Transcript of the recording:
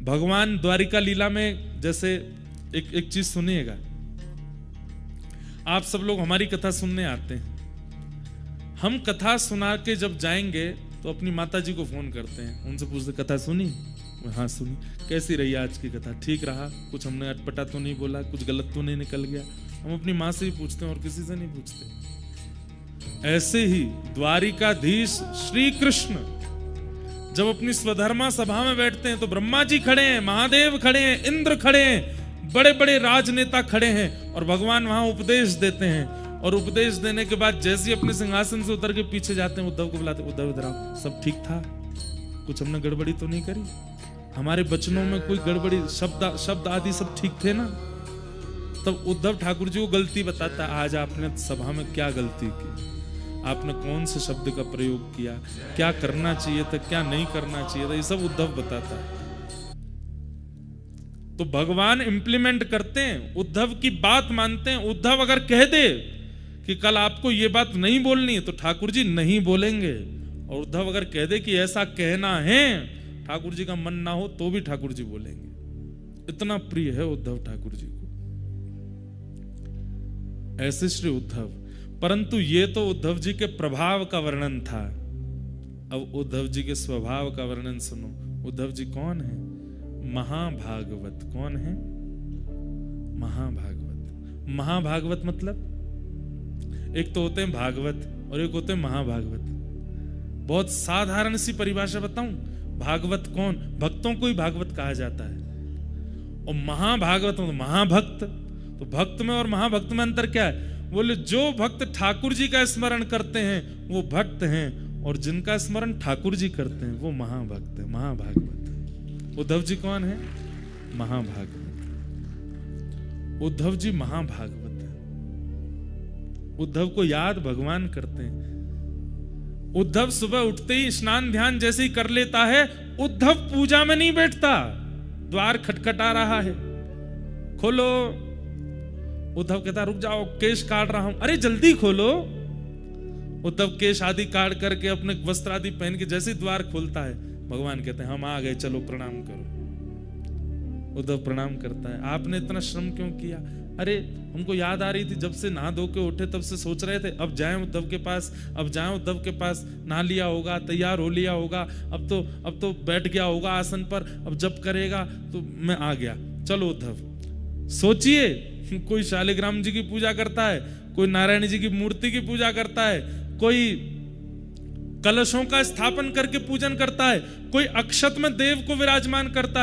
भगवान द्वारिका लीला में जैसे एक चीज सुनिएगा, आप सब लोग हमारी कथा सुनने आते हैं, हम कथा सुना के जब जाएंगे तो अपनी माता जी को फोन करते हैं, उनसे पूछते कथा सुनी? हाँ सुनी। कैसी रही आज की कथा? ठीक रहा? कुछ हमने अटपटा तो नहीं बोला? कुछ गलत तो नहीं निकल गया? हम अपनी माँ से ही पूछते हैं और किसी से नहीं पूछते। ऐसे ही द्वारिकाधीश श्री कृष्ण जब अपनी स्वधर्मा सभा में बैठते हैं तो ब्रह्मा जी खड़े हैं, महादेव खड़े हैं, इंद्र खड़े हैं, बड़े बड़े राजनेता खड़े हैं और भगवान वहां उपदेश देते हैं। और उपदेश देने के बाद जैसे ही अपने सिंहासन से उतर के पीछे जाते हैं, उद्धव को बुलाते, उद्धव इधर आओ, सब ठीक था? कुछ हमने गड़बड़ी तो नहीं करी? हमारे वचनों में कोई गड़बड़ी, शब्द आदि सब ठीक थे ना? तब उद्धव ठाकुर जी को गलती बताता, आज आपने सभा में क्या गलती की, आपने कौन से शब्द का प्रयोग किया, क्या करना चाहिए था, क्या नहीं करना चाहिए था, ये सब उद्धव बताता है। तो भगवान इंप्लीमेंट करते हैं, उद्धव की बात मानते हैं। उद्धव अगर कह दे कि कल आपको ये बात नहीं बोलनी है तो ठाकुर जी नहीं बोलेंगे, और उद्धव अगर कह दे कि ऐसा कहना है, ठाकुर जी का मन ना हो तो भी ठाकुर जी बोलेंगे। इतना प्रिय है उद्धव ठाकुर जी को। ऐसे श्री उद्धव। परंतु ये तो उद्धव जी के प्रभाव का वर्णन था। अब उद्धव जी के स्वभाव का वर्णन सुनो। उद्धव जी कौन है? महाभागवत। कौन है? महाभागवत। महाभागवत मतलब एक तो होते हैं भागवत और एक होते हैं महाभागवत। बहुत साधारण सी परिभाषा बताऊं, भागवत कौन? भक्तों को ही भागवत कहा जाता है। और महाभागवत मतलब महाभक्त। तो भक्त में और महाभक्त में अंतर क्या है? बोले जो भक्त ठाकुर जी का स्मरण करते हैं वो भक्त हैं, और जिनका स्मरण ठाकुर जी करते हैं वो महाभक्त है, महाभागवत। उद्धव जी कौन है? महाभागवत। उद्धव जी महाभागवत है। उद्धव को याद भगवान करते हैं। उद्धव सुबह उठते ही स्नान ध्यान जैसे ही कर लेता है, उद्धव पूजा में नहीं बैठता। द्वार खटखटा रहा है, खोलो। उद्धव कहता रुक जाओ, केश काट रहा हूं। अरे जल्दी खोलो। उद्धव केश आदि काट करके अपने वस्त्र आदि पहन के जैसे द्वार खोलता है, भगवान कहते हैं हम आ गए, चलो प्रणाम करो। उद्धव प्रणाम करता है। आपने इतना श्रम क्यों किया? अरे हमको याद आ रही थी, जब से नहा धो के उठे तब से सोच रहे थे अब जाएं उद्धव के पास, अब जाएं उद्धव के पास। नहा लिया होगा, तैयार हो लिया होगा, अब तो बैठ गया होगा आसन पर, अब जब करेगा तो मैं आ गया। चलो उद्धव। सोचिए, कोई शालिग्राम जी की पूजा करता है, कोई नारायण जी की मूर्ति की पूजा करता है, कोई कलशों का स्थापन करके पूजन करता है, कोई अक्षत में देव को विराजमान करता है।